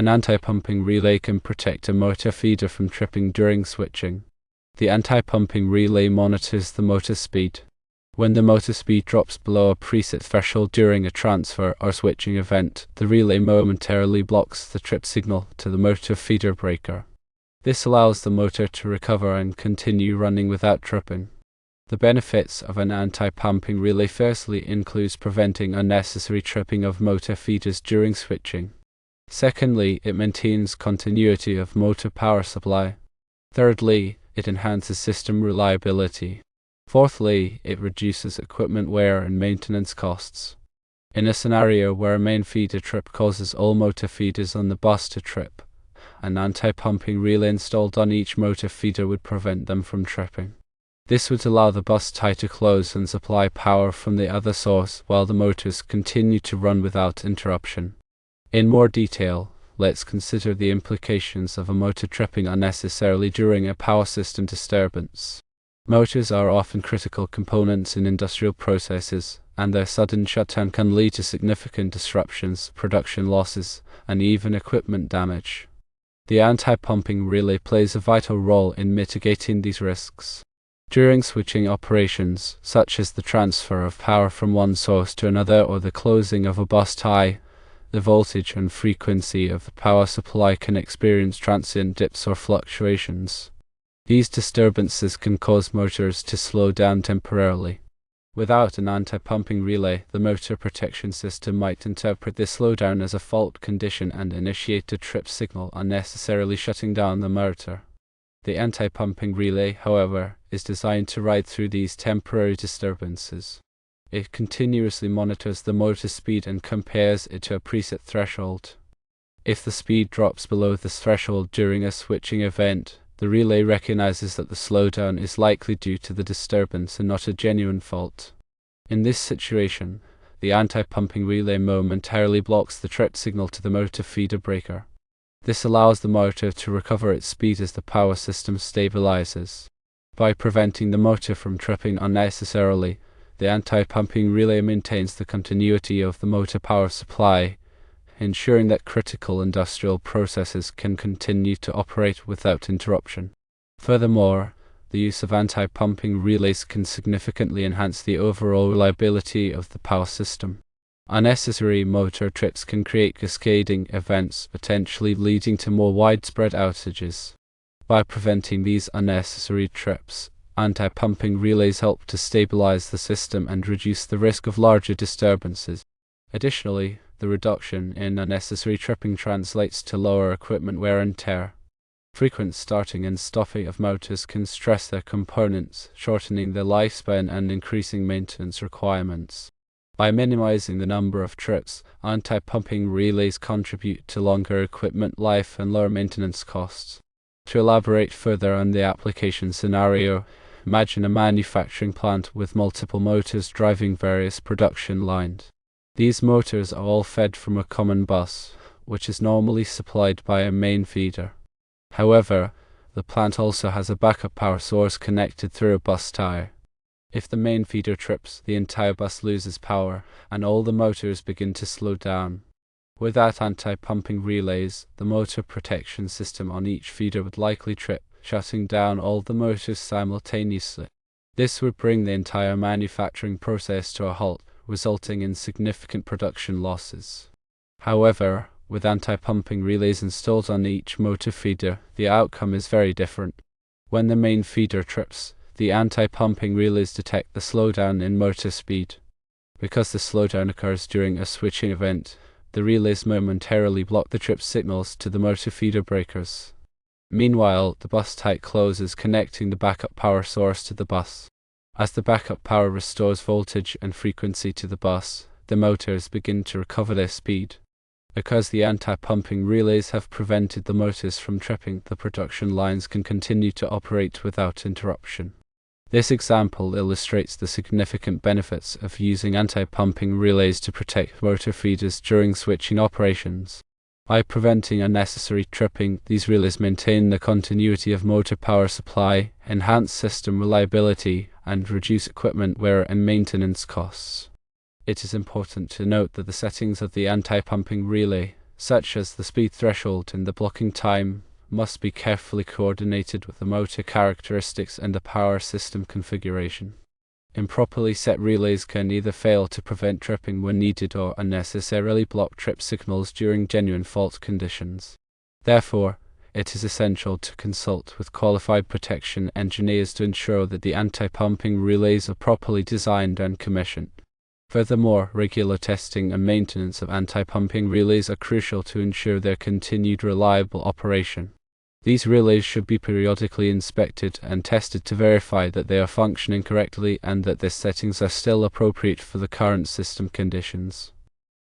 An anti-pumping relay can protect a motor feeder from tripping during switching. The anti-pumping relay monitors the motor speed. When the motor speed drops below a preset threshold during a transfer or switching event, the relay momentarily blocks the trip signal to the motor feeder breaker. This allows the motor to recover and continue running without tripping. The benefits of an anti-pumping relay firstly includes preventing unnecessary tripping of motor feeders during switching. Secondly, it maintains continuity of motor power supply. Thirdly, it enhances system reliability. Fourthly, it reduces equipment wear and maintenance costs. In a scenario where a main feeder trip causes all motor feeders on the bus to trip, an anti-pumping relay installed on each motor feeder would prevent them from tripping. This would allow the bus tie to close and supply power from the other source while the motors continue to run without interruption. In more detail, let's consider the implications of a motor tripping unnecessarily during a power system disturbance. Motors are often critical components in industrial processes, and their sudden shutdown can lead to significant disruptions, production losses, and even equipment damage. The anti-pumping relay plays a vital role in mitigating these risks. During switching operations, such as the transfer of power from one source to another or the closing of a bus tie, the voltage and frequency of the power supply can experience transient dips or fluctuations. These disturbances can cause motors to slow down temporarily. Without an anti-pumping relay, the motor protection system might interpret this slowdown as a fault condition and initiate a trip signal, unnecessarily shutting down the motor. The anti-pumping relay, however, is designed to ride through these temporary disturbances. It continuously monitors the motor speed and compares it to a preset threshold. If the speed drops below this threshold during a switching event, the relay recognizes that the slowdown is likely due to the disturbance and not a genuine fault. In this situation, the anti-pumping relay momentarily blocks the trip signal to the motor feeder breaker. This allows the motor to recover its speed as the power system stabilizes. By preventing the motor from tripping unnecessarily, the anti-pumping relay maintains the continuity of the motor power supply, ensuring that critical industrial processes can continue to operate without interruption. Furthermore, the use of anti-pumping relays can significantly enhance the overall reliability of the power system. Unnecessary motor trips can create cascading events, potentially leading to more widespread outages. By preventing these unnecessary trips, anti-pumping relays help to stabilize the system and reduce the risk of larger disturbances. Additionally, the reduction in unnecessary tripping translates to lower equipment wear and tear. Frequent starting and stopping of motors can stress their components, shortening their lifespan and increasing maintenance requirements. By minimizing the number of trips, anti-pumping relays contribute to longer equipment life and lower maintenance costs. To elaborate further on the application scenario, imagine a manufacturing plant with multiple motors driving various production lines. These motors are all fed from a common bus, which is normally supplied by a main feeder. However, the plant also has a backup power source connected through a bus tie. If the main feeder trips, the entire bus loses power, and all the motors begin to slow down. Without anti-pumping relays, the motor protection system on each feeder would likely trip, shutting down all the motors simultaneously. This would bring the entire manufacturing process to a halt, resulting in significant production losses. However, with anti-pumping relays installed on each motor feeder, the outcome is very different. When the main feeder trips, the anti-pumping relays detect the slowdown in motor speed. Because the slowdown occurs during a switching event, the relays momentarily block the trip signals to the motor feeder breakers. Meanwhile, the bus tie closes, connecting the backup power source to the bus. As the backup power restores voltage and frequency to the bus, the motors begin to recover their speed. Because the anti-pumping relays have prevented the motors from tripping, the production lines can continue to operate without interruption. This example illustrates the significant benefits of using anti-pumping relays to protect motor feeders during switching operations. By preventing unnecessary tripping, these relays maintain the continuity of motor power supply, enhance system reliability, and reduce equipment wear and maintenance costs. It is important to note that the settings of the anti-pumping relay, such as the speed threshold and the blocking time, must be carefully coordinated with the motor characteristics and the power system configuration. Improperly set relays can either fail to prevent tripping when needed or unnecessarily block trip signals during genuine fault conditions. Therefore, it is essential to consult with qualified protection engineers to ensure that the anti-pumping relays are properly designed and commissioned. Furthermore, regular testing and maintenance of anti-pumping relays are crucial to ensure their continued reliable operation. These relays should be periodically inspected and tested to verify that they are functioning correctly and that their settings are still appropriate for the current system conditions.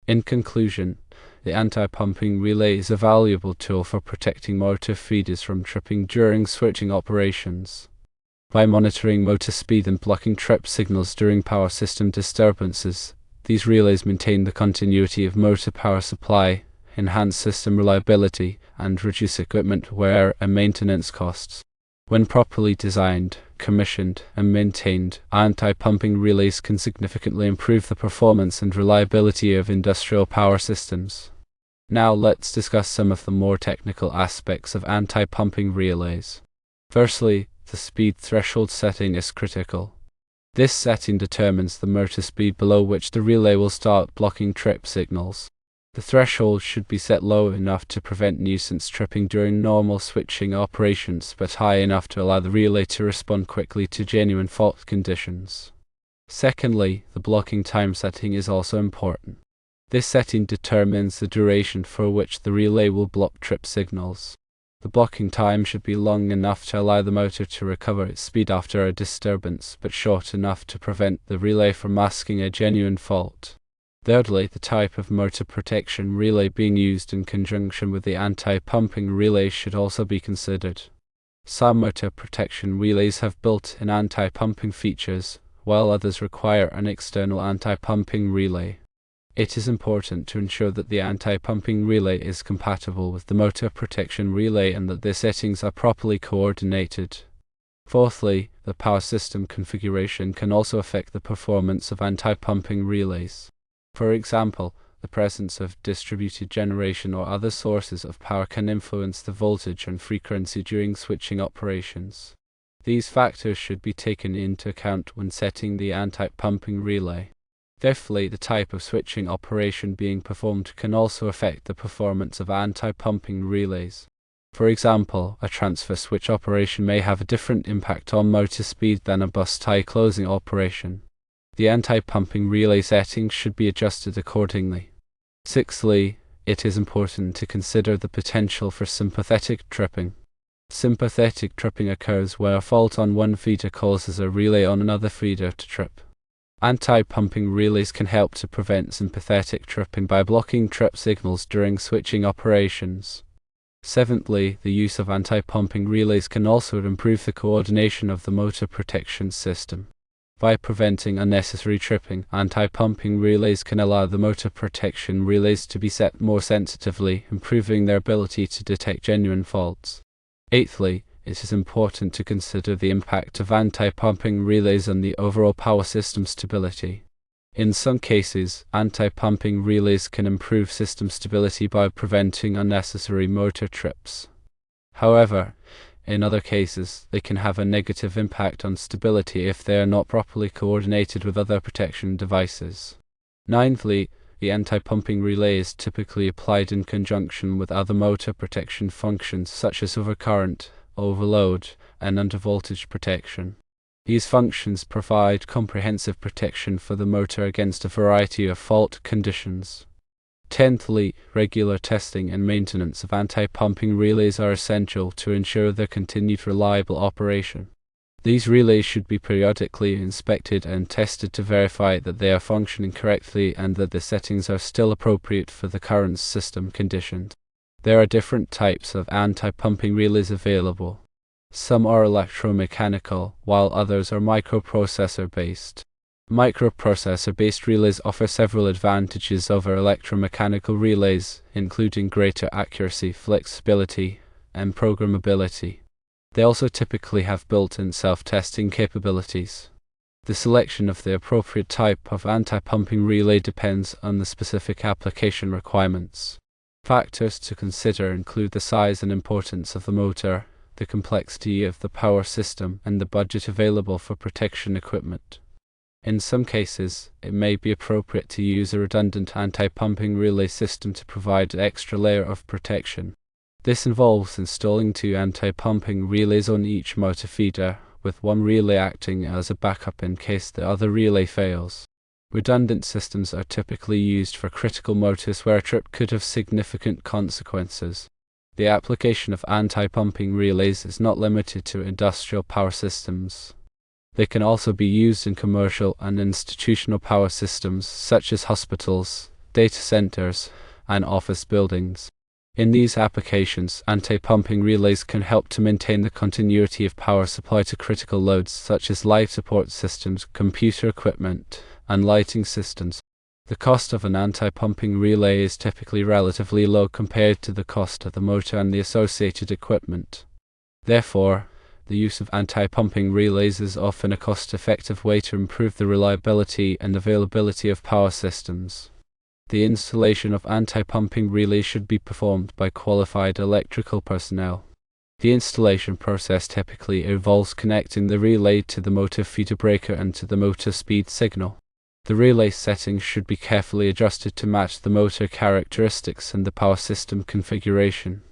In conclusion, the anti-pumping relay is a valuable tool for protecting motor feeders from tripping during switching operations. By monitoring motor speed and blocking trip signals during power system disturbances, these relays maintain the continuity of motor power supply, enhance system reliability, and reduce equipment wear and maintenance costs. When properly designed, commissioned, and maintained, anti-pumping relays can significantly improve the performance and reliability of industrial power systems. Now let's discuss some of the more technical aspects of anti-pumping relays. Firstly, the speed threshold setting is critical. This setting determines the motor speed below which the relay will start blocking trip signals. The threshold should be set low enough to prevent nuisance tripping during normal switching operations, but high enough to allow the relay to respond quickly to genuine fault conditions. Secondly, the blocking time setting is also important. This setting determines the duration for which the relay will block trip signals. The blocking time should be long enough to allow the motor to recover its speed after a disturbance, but short enough to prevent the relay from masking a genuine fault. Thirdly, the type of motor protection relay being used in conjunction with the anti-pumping relay should also be considered. Some motor protection relays have built-in anti-pumping features, while others require an external anti-pumping relay. It is important to ensure that the anti-pumping relay is compatible with the motor protection relay and that their settings are properly coordinated. Fourthly, the power system configuration can also affect the performance of anti-pumping relays. For example, the presence of distributed generation or other sources of power can influence the voltage and frequency during switching operations. These factors should be taken into account when setting the anti-pumping relay. Fifthly, the type of switching operation being performed can also affect the performance of anti-pumping relays. For example, a transfer switch operation may have a different impact on motor speed than a bus tie closing operation. The anti-pumping relay settings should be adjusted accordingly. Sixthly, it is important to consider the potential for sympathetic tripping. Sympathetic tripping occurs where a fault on one feeder causes a relay on another feeder to trip. Anti-pumping relays can help to prevent sympathetic tripping by blocking trip signals during switching operations. Seventhly, the use of anti-pumping relays can also improve the coordination of the motor protection system. By preventing unnecessary tripping, anti-pumping relays can allow the motor protection relays to be set more sensitively, improving their ability to detect genuine faults. Eighthly, it is important to consider the impact of anti-pumping relays on the overall power system stability. In some cases, anti-pumping relays can improve system stability by preventing unnecessary motor trips. However, in other cases, they can have a negative impact on stability if they are not properly coordinated with other protection devices. Ninthly, the anti-pumping relay is typically applied in conjunction with other motor protection functions such as overcurrent, overload, and undervoltage protection. These functions provide comprehensive protection for the motor against a variety of fault conditions. Tenthly, regular testing and maintenance of anti-pumping relays are essential to ensure their continued reliable operation. These relays should be periodically inspected and tested to verify that they are functioning correctly and that the settings are still appropriate for the current system conditions. There are different types of anti-pumping relays available. Some are electromechanical, while others are microprocessor-based. Microprocessor-based relays offer several advantages over electromechanical relays, including greater accuracy, flexibility, and programmability. They also typically have built-in self-testing capabilities. The selection of the appropriate type of anti-pumping relay depends on the specific application requirements. Factors to consider include the size and importance of the motor, the complexity of the power system, and the budget available for protection equipment. In some cases, it may be appropriate to use a redundant anti-pumping relay system to provide an extra layer of protection. This involves installing 2 anti-pumping relays on each motor feeder, with one relay acting as a backup in case the other relay fails. Redundant systems are typically used for critical motors where a trip could have significant consequences. The application of anti-pumping relays is not limited to industrial power systems. They can also be used in commercial and institutional power systems such as hospitals, data centers, and office buildings. In these applications, anti-pumping relays can help to maintain the continuity of power supply to critical loads such as life support systems, computer equipment, and lighting systems. The cost of an anti-pumping relay is typically relatively low compared to the cost of the motor and the associated equipment. Therefore, the use of anti-pumping relays is often a cost-effective way to improve the reliability and availability of power systems. The installation of anti-pumping relays should be performed by qualified electrical personnel. The installation process typically involves connecting the relay to the motor feeder breaker and to the motor speed signal. The relay settings should be carefully adjusted to match the motor characteristics and the power system configuration.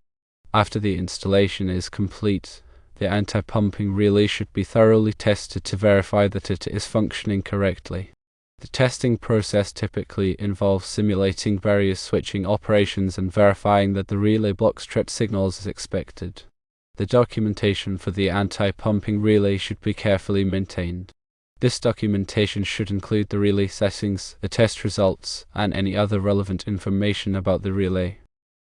After the installation is complete, the anti-pumping relay should be thoroughly tested to verify that it is functioning correctly. The testing process typically involves simulating various switching operations and verifying that the relay blocks trip signals as expected. The documentation for the anti-pumping relay should be carefully maintained. This documentation should include the relay settings, the test results, and any other relevant information about the relay.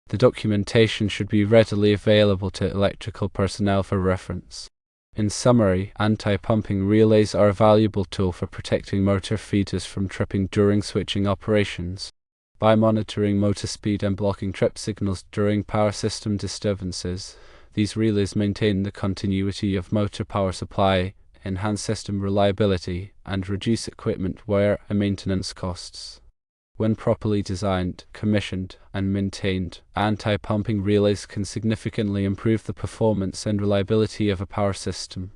The documentation should be readily available to electrical personnel for reference. In summary, anti-pumping relays are a valuable tool for protecting motor feeders from tripping during switching operations. By monitoring motor speed and blocking trip signals during power system disturbances, these relays maintain the continuity of motor power supply, enhance system reliability, and reduce equipment wear and maintenance costs. When properly designed, commissioned, and maintained, anti-pumping relays can significantly improve the performance and reliability of a power system.